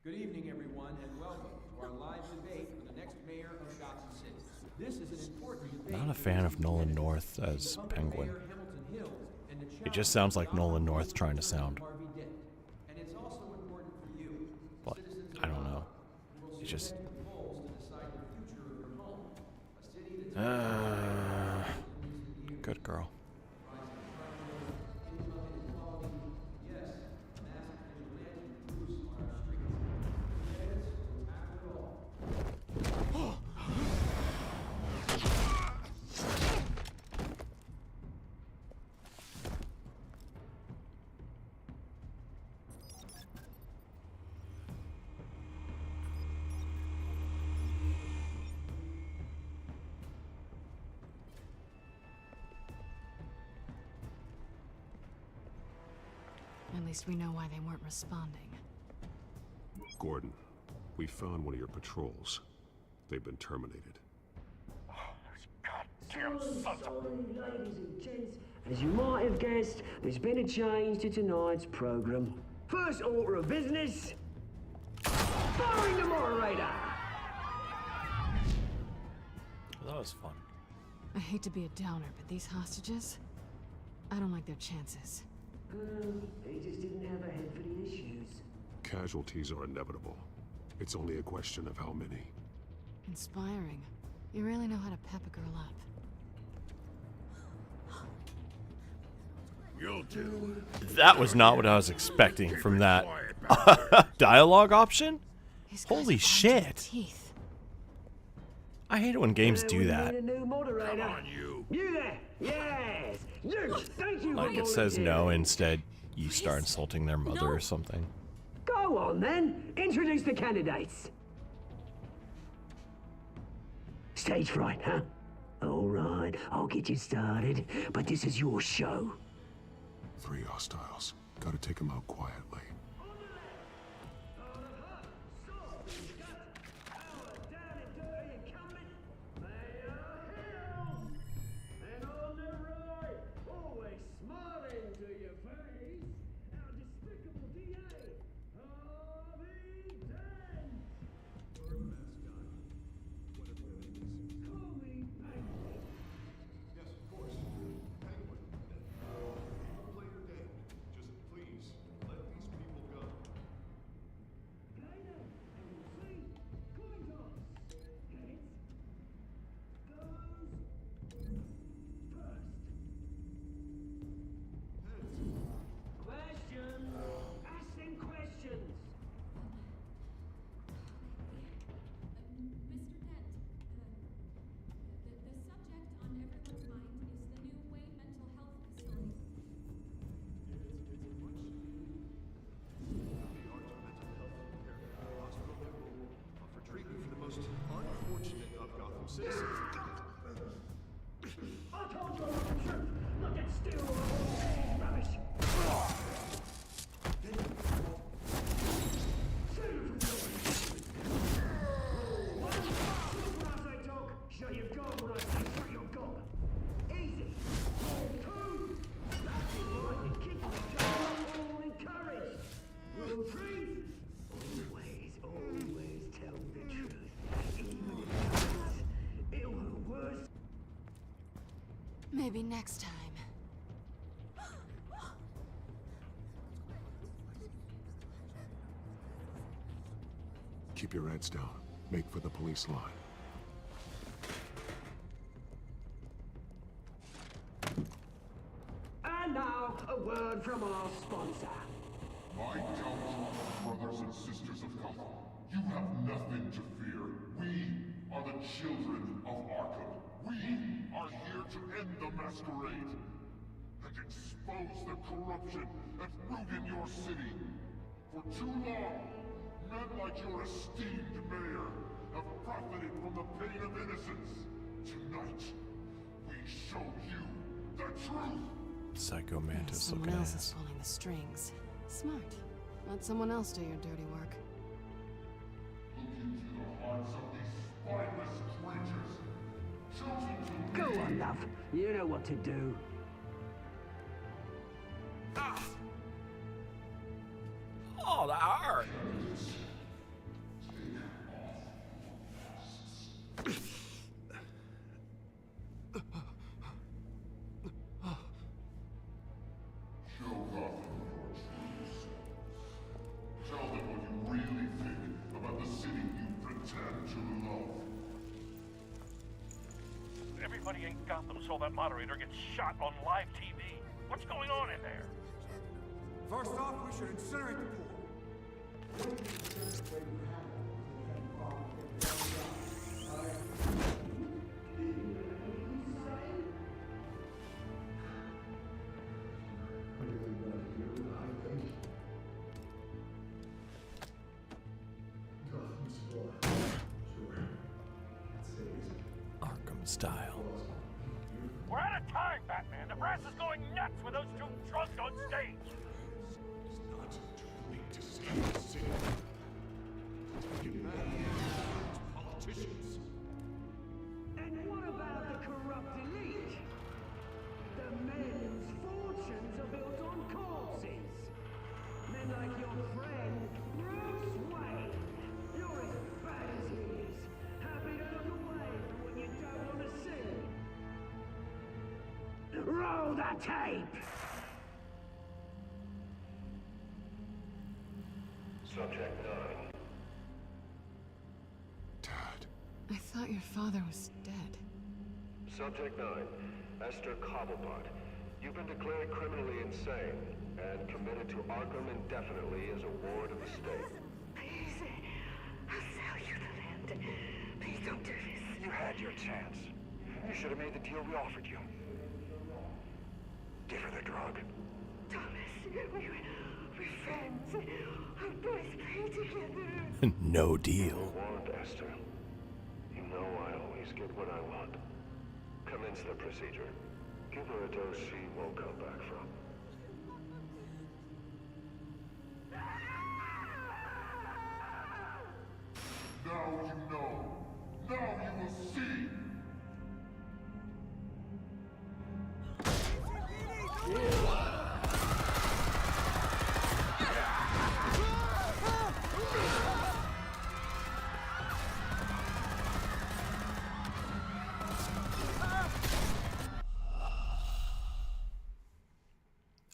Good evening, everyone, and welcome to our live debate for the next mayor of Gotham City. This is an important debate. Not a fan of Nolan North as Penguin. It just sounds like Nolan North trying to sound. And it's also important for you, But I don't know. It just. Good girl. At least we know why they weren't responding. Gordon, we found one of your patrols. They've been terminated. Ladies and gents, as you might have guessed, there's been a change to tonight's program. First order of business, firing the moderator. That was fun. I hate to be a downer, but these hostages, I don't like their chances. He just didn't have a head for the issues. Casualties are inevitable. It's only a question of how many. Inspiring. You really know how to pep a girl up. You'll do. That was not what I was expecting from that dialogue option. Holy shit. I hate it when games do that. A new moderator. Come on, you. You there? Yes. You. Thank you. Like for it says no, volunteering. instead you start insulting their mother or something. Go on then. Introduce the candidates. Stage fright, huh? All right, I'll get you started, but this is your show. 3 hostiles. Gotta take them out quietly. citizen. I told you the truth. Look at still all rubbish. Shut your gob when I say shut your gob. Easy. Two. That's it, right. The kids are all encouraged. Rule three. Always tell the truth. Even if it hurts. It'll hurt worse. Maybe next time. Keep your heads down. Make for the police line. And now, a word from our sponsor. My gallant brothers and sisters of Gotham, you have nothing to fear. We are the children of Arkham. We are here to end the masquerade and expose the corruption that ruined your city. For too long, men like your esteemed mayor have profited from the pain of innocence. Tonight, we show you the truth. Psycho Mantis Someone looking else ass. is pulling the strings. Smart. Let someone else do your dirty work. Look into the hearts of these spineless creatures. Chosen to Go on, love. You know what to do. Oh, that hurt. show Gotham your truth. Tell them what you really think about the city you pretend to love. Everybody in Gotham saw that moderator get shot on live TV. What's going on in there? First off, we should incinerate the pool. Arkham style. We're out of time, Batman. The brass is going nuts with those two drunks on stage. It's not too late to save the city. Take it back. Politicians. And what about the corrupt elite? The men whose fortunes are built on corpses. Men like your friend, Bruce Wayne. You're as bad as he is. Happy to look away from what you don't want to see. Roll the tape! Subject 9. I thought your father was dead. Subject 9, Esther Cobblepot. You've been declared criminally insane and committed to Arkham indefinitely as a ward of the state. Please, I'll sell you the land. Please don't do this. You had your chance. You should have made the deal we offered you. Give her the drug. Thomas, we're friends. Our boys play together. No deal. Warned Esther. You know I always get what I want. Commence the procedure. Give her a dose she won't come back from. Now you know. Now you will see.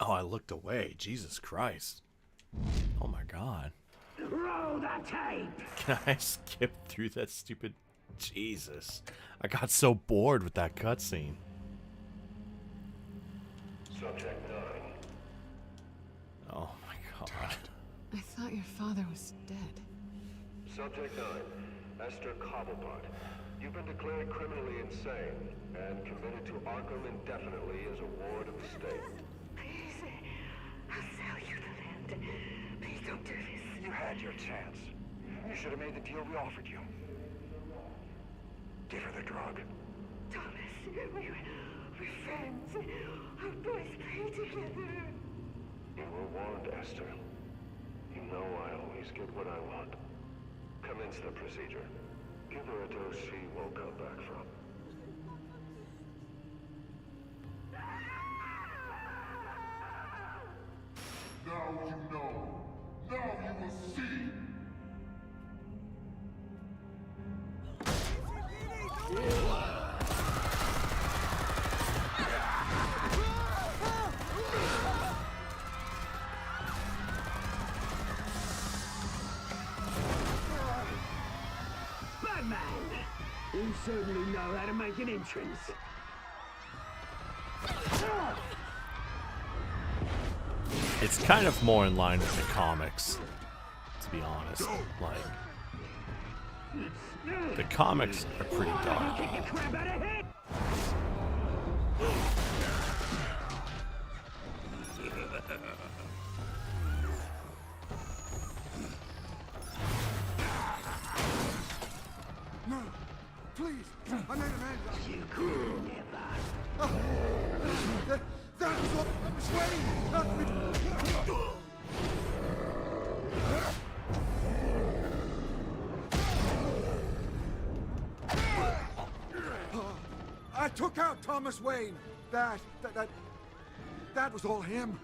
Oh, I looked away. Jesus Christ. Oh my god. Roll the tape! Can I skip through that stupid... Jesus. I got so bored with that cutscene. Subject 9. Oh my god. I thought your father was dead. Subject 9, Esther Cobblepot. You've been declared criminally insane and committed to Arkham indefinitely as a ward of the state. Please, I'll sell you the land. Please don't do this. You had your chance. You should have made the deal we offered you. Give her the drug. Thomas, we're friends. Our boys play together. You were warned, Esther. You know I always get what I want. Commence the procedure. Give her a dose she won't come back from. Now you know. Now you will see. Batman! You certainly know how to make an entrance. It's kind of more in line with the comics, to be honest. Like, the comics are pretty dark. No, please, I made a man. You could never. That was what I was waiting. I took out Thomas Wayne. That was all him.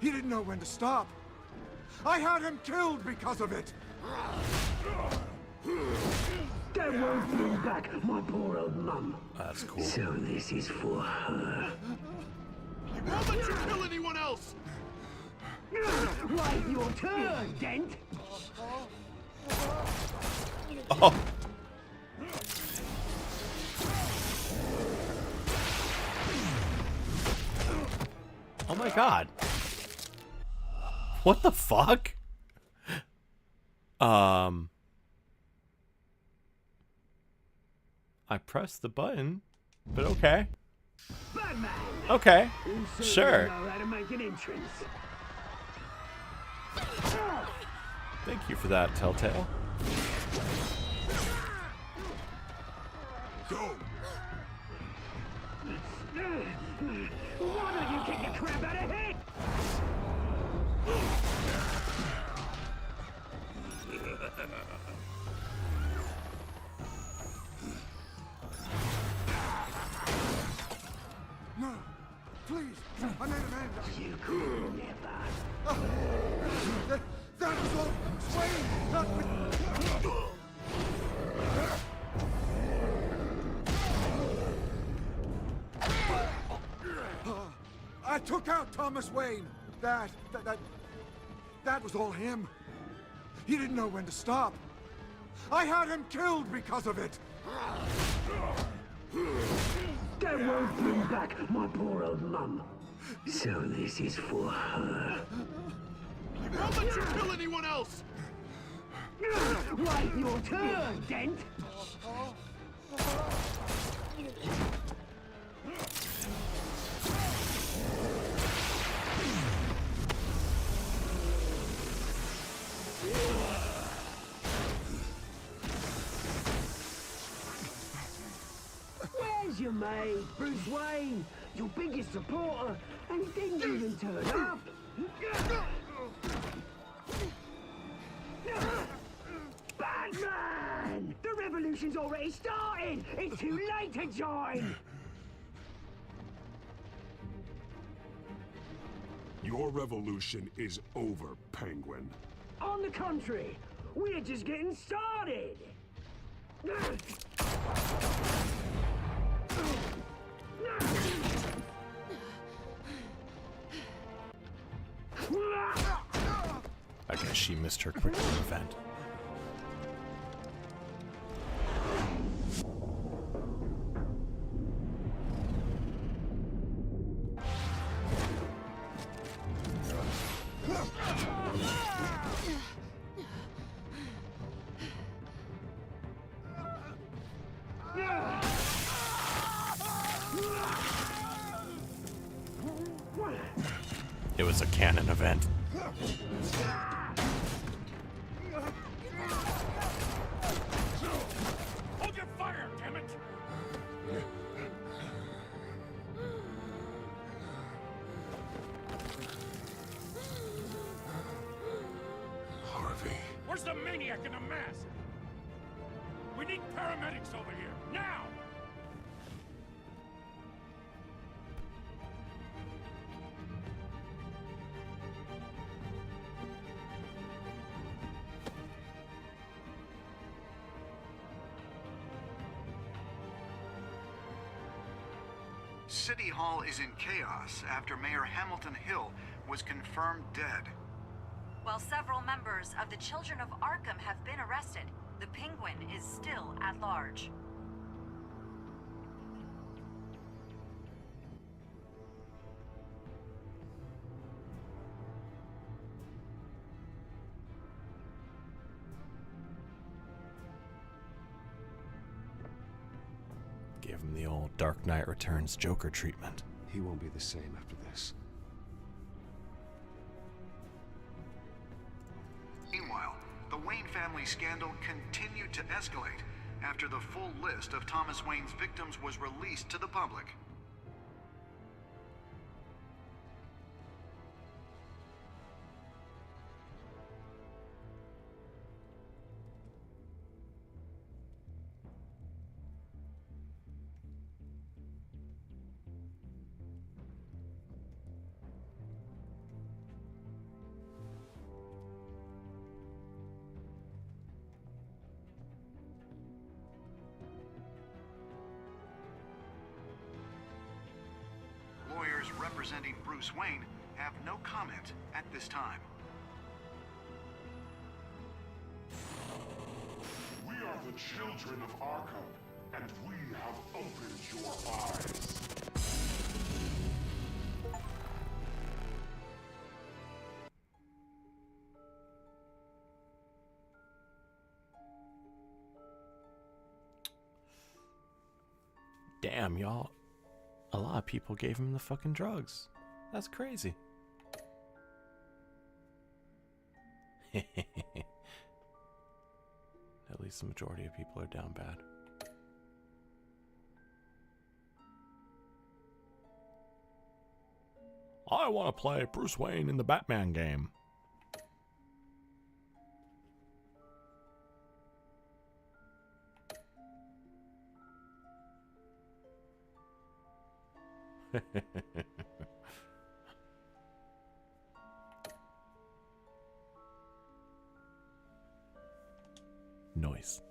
He didn't know when to stop. I had him killed because of it. That won't bring back my poor old mum. That's cool. So this is for her. I won't let you kill anyone else! Wait your turn, Dent! Oh. Oh my god. What the fuck? I pressed the button, but okay. Batman! Okay, You certainly sure. know how to make an entrance. Thank you for that, Telltale. Go! Why don't you kick the crap out of him? No, please, I made a man. You could never. That was all Wayne. I took out Thomas Wayne. That was all him. He didn't know when to stop. I had him killed because of it. That won't bring back my poor old mum. So this is for her. I won't let you kill anyone else! Wait your turn, Dent! Where's your mate, Bruce Wayne? Your biggest supporter, and he didn't even turn up. Batman! The revolution's already started! It's too late to join! Your revolution is over, Penguin. On the contrary, we're just getting started! I guess she missed her quick event. It was a canon event. Hold your fire, damn maniac in a mask! We need paramedics over here, now! City Hall is in chaos after Mayor Hamilton Hill was confirmed dead. While several members of the Children of Arkham have been arrested, the Penguin is still at large. Give him the old Dark Knight Returns Joker treatment. He won't be the same after this. Meanwhile, the Wayne family scandal continued to escalate after the full list of Thomas Wayne's victims was released to the public. Lawyers representing Bruce Wayne have no comment at this time. We are the children of Arkham, and we have opened your eyes. Damn, y'all. A lot of people gave him the fucking drugs. That's crazy. At least the majority of people are down bad. I want to play Bruce Wayne in the Batman game. Noise.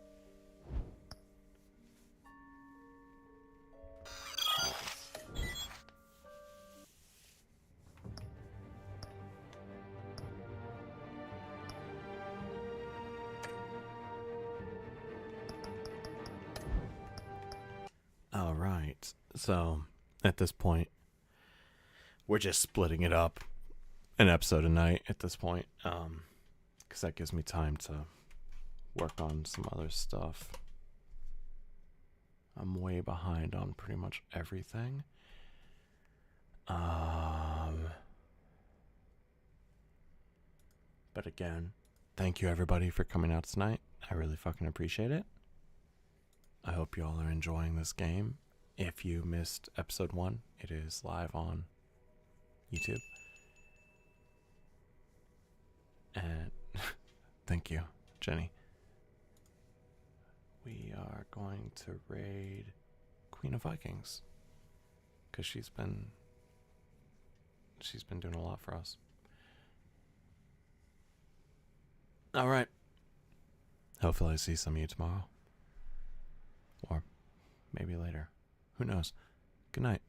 All right. So, at this point, we're just splitting it up an episode a night at this point, because that gives me time to work on some other stuff. I'm way behind on pretty much everything. But again, thank you everybody for coming out tonight. I really fucking appreciate it. I hope you all are enjoying this game. If you missed episode 1, it is live on YouTube. And thank you, Jenny. We are going to raid Queen of Vikings, because she's been doing a lot for us. All right. Hopefully I see some of you tomorrow. Or maybe later. Who knows? Good night.